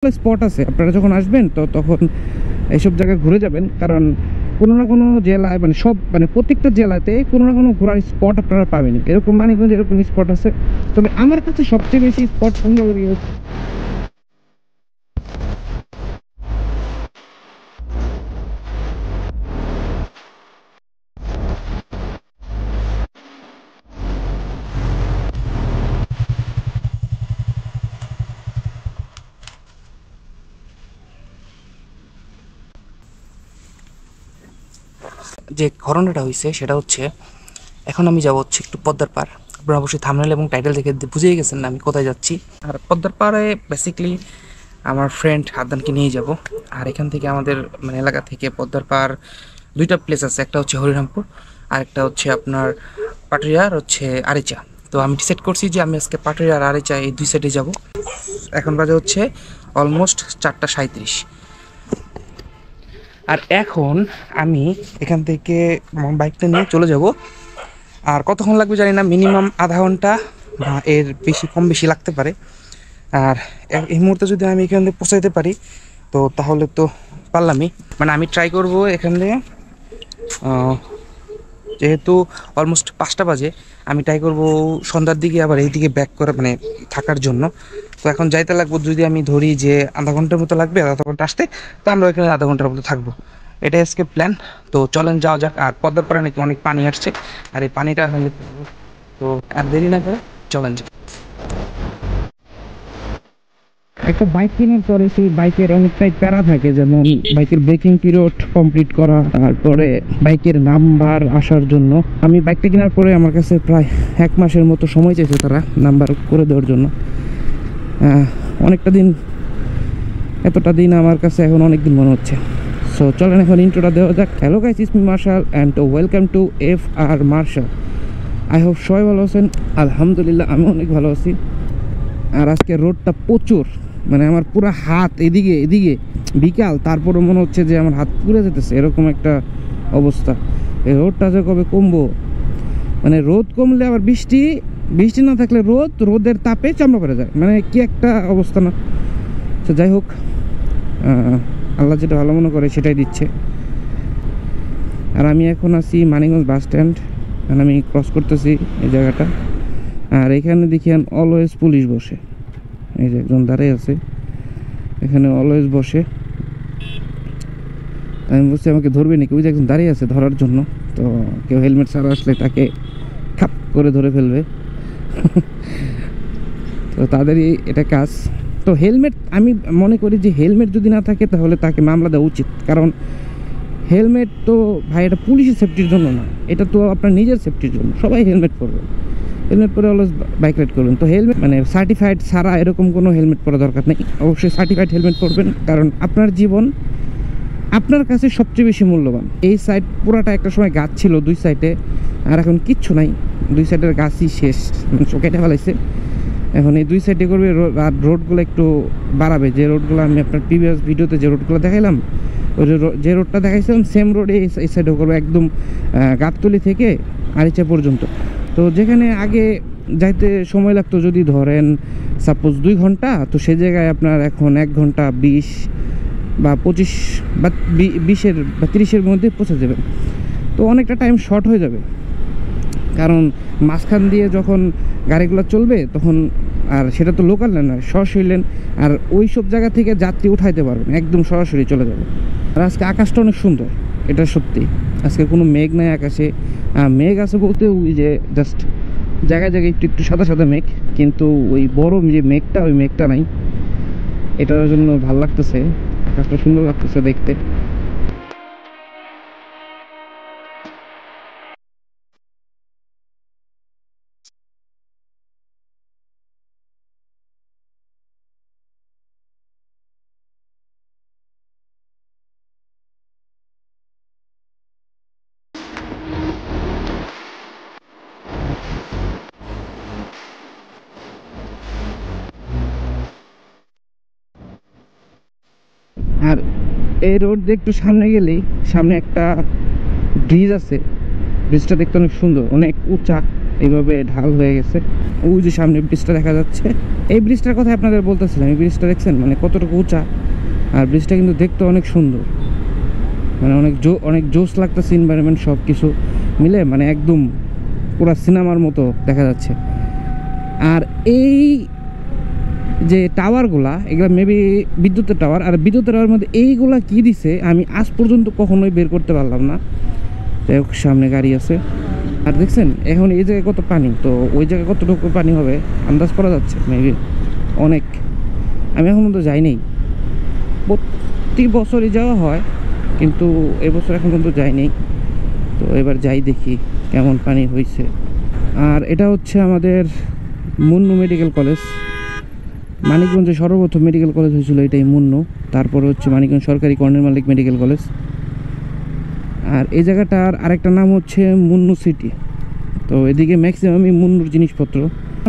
Spot আছে, আপনারা যখন আসবেন তো তখন এইসব জায়গায় ঘুরে যাবেন, কারণ কোনো না কোনো জেলায় মানে সব মানে প্রত্যেকটা জেলাতে কোনো না কোনো ঘোরার স্পট আপনারা পাবেন। এরকম মানিকগঞ্জ এরকম স্পট আছে, তবে আমার কাছে সবচেয়ে বেশি স্পট সুন্দর যে ঘটনাটা হয়েছে সেটা হচ্ছে, এখন আমি যাব হচ্ছে একটু পদ্মার পাড়। আপনারা অবশ্যই থাম্বনেল এবং টাইটেল দেখে বুঝেই গেছেন না আমি কোথায় যাচ্ছি। আর পদ্মার পাড়ে বেসিক্যালি আমার ফ্রেন্ড হাদ্দানকে নিয়ে যাব। আর এখান থেকে আমাদের মানে এলাকা থেকে পদ্মার পাড় দুইটা প্লেস আছে, একটা হচ্ছে হরিরামপুর আর একটা হচ্ছে আপনার পাটুরিয়া আর হচ্ছে আরিচা। তো আমি ডিসাইড করছি যে আমি আজকে পাটুরিয়া আর আরিচা এই দুই সাইডে যাব। এখন বাজে হচ্ছে অলমোস্ট 4:37। আর এখন আমি এখান থেকে আমার বাইকটা নিয়ে চলে যাব। আর কতক্ষণ লাগবে জানি না, মিনিমাম আধা ঘন্টা বা এর বেশি কম বেশি লাগতে পারে। আর এই মুহূর্তে যদি আমি এখান থেকে পৌঁছাইতে পারি তো তাহলে তো পারলামই। মানে আমি ট্রাই করব এখান থেকে, যেহেতু অলমোস্ট 5টা বাজে, আমি ট্রাই করব সন্ধ্যার দিকে আবার এইদিকে ব্যাক করে মানে থাকার জন্য। তো এখন যাইতে লাগবো, যদি আমি ধরি যে আধা ঘন্টার মতো লাগবে, আধা ঘন্টা আসতে, তো আমরা এখানে আধা ঘন্টার মতো থাকবো। এটাই আজকে প্ল্যান। তো চলেন যাওয়া যাক। আর পদ্মার পাড়ে নাকি অনেক পানি আসছে, আর এই পানিটা তো আর দেরি না করে চলেন যাক। একটা বাইক কেনার পরে সেই বাইকের অনেকটাই প্যারা থাকে, যেমন বাইকের ব্রেকিং পিরিয়ড কমপ্লিট করা, তারপরে বাইকের নাম্বার আসার জন্য। আমি বাইকটা কেনার পরে আমার কাছে প্রায় 1 মাসের মতো সময় চাইছে তারা নাম্বার করে দেওয়ার জন্য। অনেকটা দিন, এতটা দিন আমার কাছে এখন অনেক দিন মনে হচ্ছে। সো চলেন এখন ইন্ট্রোটা দেওয়া যাক। Hello guys, it's me Marshal and welcome to FR Marshal. I hope সবাই ভালো আছেন। আলহামদুলিল্লাহ আমি অনেক ভালো আছি। আর আজকে রোডটা প্রচুর, মানে আমার পুরো হাত এদিকে এদিকে, বিকাল তারপরে মনে হচ্ছে যে আমার হাত পুড়ে যেতেছে, এরকম একটা অবস্থা। এই রোডটা যে কবে কমবো, মানে রোদ কমলে আবার বৃষ্টি, বৃষ্টি না থাকলে রোদ, রোদের তাপে চামড়া পড়ে যায়, মানে কি একটা অবস্থা না। তো যাই হোক, আল্লাহ যেটা ভালো মনে করে সেটাই দিচ্ছে। আর আমি এখন আছি মানিকগঞ্জ বাস স্ট্যান্ড, আমি ক্রস করতেছি এই জায়গাটা। আর এখানে দেখেন অলওয়েজ পুলিশ বসে, এই যে একজন দাঁড়িয়ে আছে এখানে, অলওয়েজ বসে। আমি বলছি আমাকে ধরবে নাকি, ওই যে একজন দাঁড়িয়ে আছে ধরার জন্য। তো কেউ হেলমেট ছাড়া আসলে তাকে খাপ করে ধরে ফেলবে। তো তাদেরই এটা কাজ। তো হেলমেট, আমি মনে করি যে হেলমেট যদি না থাকে তাহলে তাকে মামলা দেওয়া উচিত, কারণ হেলমেট তো ভাই এটা পুলিশের সেফটির জন্য না, এটা তো আপনার নিজের সেফটির জন্য। সবাই হেলমেট পরবে, হেলমেট পরে অলওয়েজ বাইক রাইড করবেন। তো হেলমেট মানে সার্টিফাইড ছাড়া এরকম কোনো হেলমেট পরা দরকার নেই, অবশ্যই সার্টিফাইড হেলমেট পরবেন, কারণ আপনার জীবন আপনার কাছে সবচেয়ে বেশি মূল্যবান। এই সাইড পুরাটা একটা সময় গাছ ছিল দুই সাইডে, আর এখন কিচ্ছু নাই, দুই সাইডের গাছই শেষ, মানে কেটে ফেলাইছে। এখন এই দুই সাইডে করবে, আর রোডগুলো একটু বাড়াবে। যে রোডগুলো আমি আপনার প্রিভিয়াস ভিডিওতে যে রোডগুলো দেখাইলাম, ওই যে রোডটা দেখাইছিলাম সেম রোডে এই সাইডেও করবো, একদম গাবতলি থেকে আরিচা পর্যন্ত। তো যেখানে আগে যাইতে সময় লাগতো যদি ধরেন সাপোজ 2 ঘন্টা, তো সে জায়গায় আপনার এখন 1 ঘন্টা 20 বা 25 বা 20 বা 30-এর মধ্যে পৌঁছে যাবেন। তো অনেকটা টাইম শর্ট হয়ে যাবে, কারণ মাঝখান দিয়ে যখন গাড়িগুলো চলবে তখন, আর সেটা তো লোকাল লেন নয়, সরাসরি লেন, আর ওই সব জায়গা থেকে যাত্রী উঠাইতে পারবেন, একদম সরাসরি চলে যাবে। আর আজকে আকাশটা অনেক সুন্দর, এটা সত্যি। আজকে কোনো মেঘ নাই আকাশে। মেঘ আছে বলতে ওই যে জাস্ট জায়গায় জায়গায় একটু একটু সাদা সাদা মেঘ, কিন্তু ওই বড় যে মেঘটা, ওই মেঘটা নাই। এটার জন্য ভালো লাগতেছে, আকাশটা সুন্দর লাগতেছে দেখতে। আর এই রোড দিয়ে একটু সামনে গেলেই সামনে একটা ব্রিজ আছে, ব্রিজটা দেখতে অনেক সুন্দর, অনেক উঁচা। এইভাবে ঢাল হয়ে গেছে। ওই যে সামনে ব্রিজটা দেখা যাচ্ছে, এই ব্রিজটার কথা আপনাদের বলতেছিলাম। এই ব্রিজটা দেখছেন মানে কতটুকু উঁচা, আর ব্রিজটা কিন্তু দেখতে অনেক সুন্দর, মানে অনেক জোস লাগতেছে। এনভায়রনমেন্ট সব কিছু মিলে মানে একদম পুরো সিনেমার মতো দেখা যাচ্ছে। আর এই যে টাওয়ারগুলা, এগুলো মেবি বিদ্যুতের টাওয়ার। আর বিদ্যুতের টাওয়ার মধ্যে এইগুলা কি দিছে আমি আজ পর্যন্ত কখনোই বের করতে পারলাম না। যাই হোক, সামনে গাড়ি আছে। আর দেখছেন এখন এই জায়গায় কত পানি, তো ওই জায়গায় কতটুকু পানি হবে আন্দাজ করা যাচ্ছে মেবি অনেক। আমি এখন পর্যন্ত যাইনি, প্রতি বছরই যাওয়া হয় কিন্তু এবছর এখন পর্যন্ত যাইনি। তো এবার যাই দেখি কেমন পানি হয়েছে। আর এটা হচ্ছে আমাদের মুন্নু মেডিকেল কলেজ। মানিকগঞ্জে সর্বপ্রথম মেডিকেল কলেজ হয়েছিল এটাই মুন্নু, তারপরে হচ্ছে মানিকগঞ্জ সরকারি কর্নেল মালিক মেডিকেল কলেজ। আর এই জায়গাটার আরেকটা নাম হচ্ছে মুন্নু সিটি। তো এদিকে ম্যাক্সিমামই মুন্নুর জিনিসপত্র।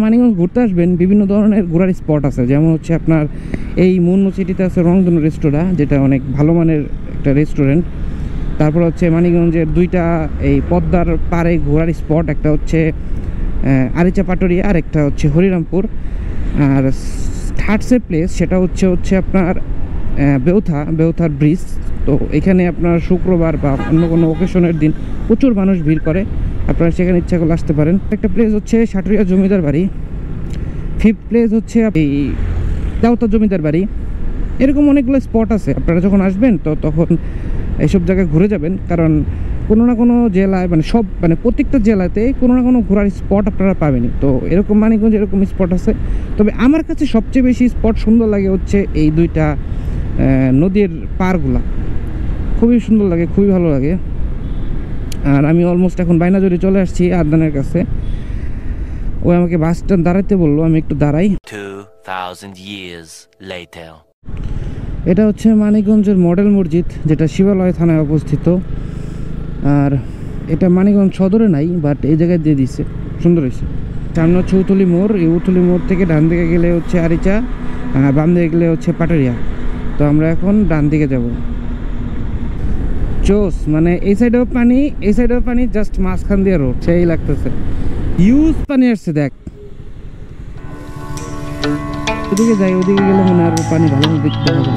মানিকগঞ্জ ঘুরতে আসবেন, বিভিন্ন ধরনের ঘোরার স্পট আছে। যেমন হচ্ছে আপনার এই মুন্নু সিটিতে আছে রংধনু রেস্টুরেন্ট, যেটা অনেক ভালো মানের একটা রেস্টুরেন্ট। তারপর হচ্ছে মানিকগঞ্জের দুইটা এই পদ্মার পাড়ে ঘোরার স্পট, একটা হচ্ছে আরিচা পাটুরিয়া আর একটা হচ্ছে হরিরামপুর। আর থার্ড প্লেস সেটা হচ্ছে আপনার বেউথার ব্রিজ। তো এখানে আপনার শুক্রবার বা অন্য কোনো অকেশনের দিন প্রচুর মানুষ ভিড় করে, আপনারা সেখানে ইচ্ছা করলে আসতে পারেন। একটা প্লেস হচ্ছে সাটুরিয়া জমিদার বাড়ি। ফিফথ প্লেস হচ্ছে এই দাউতা জমিদার বাড়ি। এরকম অনেকগুলো স্পট আছে, আপনারা যখন আসবেন তো তখন এইসব জায়গায় ঘুরে যাবেন। কারণ কোনো না কোনো জেলায় মানে প্রত্যেকটা জেলাতে কোনো না কোনো ঘোরার স্পট আপনারা পাবেনই। তো এরকম মানিকগঞ্জ এরকম স্পট আছে। তবে আমার কাছে সবচেয়ে বেশি স্পট সুন্দর লাগে হচ্ছে এই দুইটা নদীর পাড়গুলা, খুবই সুন্দর লাগে, খুবই ভালো লাগে। আর আমি অলমোস্ট এখন বাইনাজুরি চলে আসছি আদনানের কাছে। ওই আমাকে বাস স্ট্যান্ড দাঁড়াতে বললো, আমি একটু দাঁড়াই। 2000 years later. এটা হচ্ছে মানিকগঞ্জের মডেল মসজিদ, যেটা শিবালয় থানায় অবস্থিত। আর এটা মানিকগঞ্জ সদরে নাই, বাট এই জায়গায় দিয়ে দিচ্ছে, সুন্দর হয়েছে। সামনে হচ্ছে উথুলি মোড়। এই উথুলি মোড় থেকে ডান দিকে গেলে হচ্ছে আরিচা, বাম দিকে গেলে হচ্ছে পাটুরিয়া। তো আমরা এখন ডান দিকে যাব। জোস, মানে এই সাইডেও পানি, এই সাইডেও পানি, জাস্ট মাঝখান দিয়ে রোড, সেই লাগতেছে। হিউজ পানি আসছে দেখ। ওদিকে যাই, ওদিকে গেলে মনে হয় পানি ভালো দেখতে হবে।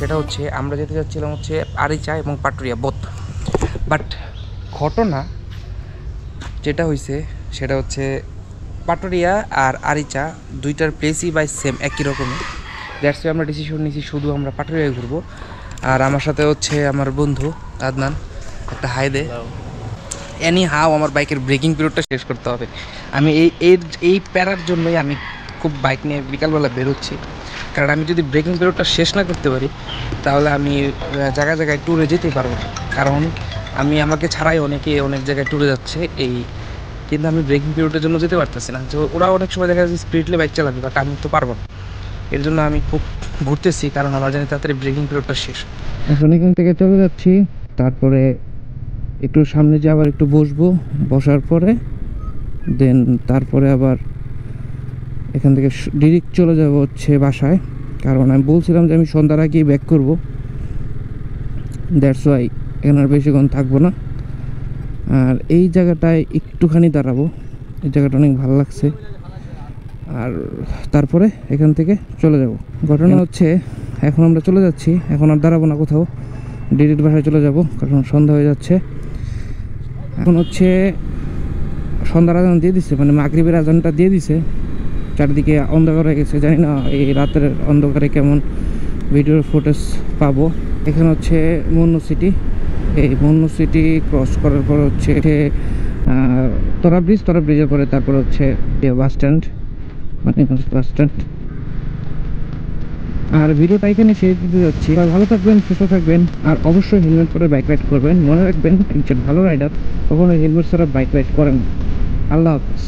সেটা হচ্ছে আমরা যেতে যাচ্ছিলাম হচ্ছে আরিচা এবং পাটুরিয়া বোথ। বাট ঘটনা যেটা হয়েছে সেটা হচ্ছে পাটুরিয়া আর আরিচা দুইটার প্লেসই বাই সেম, একই রকমের। দ্যাটস আমরা ডিসিশন নিয়েছি শুধু আমরা পাটুরিয়ায় ঘুরবো। আর আমার সাথে হচ্ছে আমার বন্ধু আদনান। একটা হাই দে। এনি হাও আমার বাইকের ব্রেকিং পিরিয়ডটা শেষ করতে হবে। আমি এই প্যারার জন্যই আমি খুব বাইক নিয়ে বিকালবেলা বেরোচ্ছি। কারণ আমি যদি ব্রেকিং পিরিয়ডটা শেষ না করতে পারি তাহলে আমি জায়গায় জায়গায় ট্যুরে যেতেই পারবো না। কারণ আমাকে ছাড়াই অনেক জায়গায় ট্যুরে যাচ্ছে কিন্তু আমি ব্রেকিং পিরিয়ডের জন্য যেতে পারতেছি না। তো ওরা অনেক সময় দেখা যাচ্ছে স্পিডলি বাইক চালাবে, বাট আমি তো পারবো না। এর জন্য আমি খুব ঘুরতেছি, কারণ আমার জানি তাড়াতাড়ি ব্রেকিং পিরিয়ডটা শেষ। এখন এখান থেকে চলে যাচ্ছি, তারপরে একটু সামনে যে আবার একটু বসার পরে দেন তারপরে আবার এখান থেকে ডিরেক্ট চলে যাব হচ্ছে বাসায়। কারণ আমি বলছিলাম যে আমি সন্ধ্যার আগেই ব্যাক করবো, দ্যাটস ওয়াই এখানে আর বেশিক্ষণ থাকবো না। আর এই জায়গাটায় একটুখানি দাঁড়াবো, এই জায়গাটা অনেক ভালো লাগছে। আর তারপরে এখান থেকে চলে যাব। ঘটনা হচ্ছে এখন আমরা চলে যাচ্ছি, এখন আর দাঁড়াবো না কোথাও, ডিরেক্ট বাসায় চলে যাব, কারণ সন্ধ্যা হয়ে যাচ্ছে। এখন হচ্ছে সন্ধ্যার আজান দিয়ে দিছে, মানে মাগরিবের আজানটা দিয়ে দিছে। চারিদিকে অন্ধকার হয়ে গেছে, জানি না এই রাতের অন্ধকারে কেমন ভিডিওর ফুটেজ পাবো। এখানে হচ্ছে মন্নু সিটি। এই মন্নু সিটি ক্রস করার পর হচ্ছে তোরা ব্রিজের পরে তারপর হচ্ছে বাস স্ট্যান্ড, মানে বাস স্ট্যান্ড। আর ভিডিওটা এখানে শেষ দিতে যাচ্ছি। ভালো থাকবেন, সুস্থ থাকবেন, আর অবশ্যই হেলমেট পরে বাইক রাইড করবেন। মনে রাখবেন, একজন ভালো রাইডার কখনো হেলমেট ছাড়া বাইক রাইড করেন। আল্লাহ হাফেজ।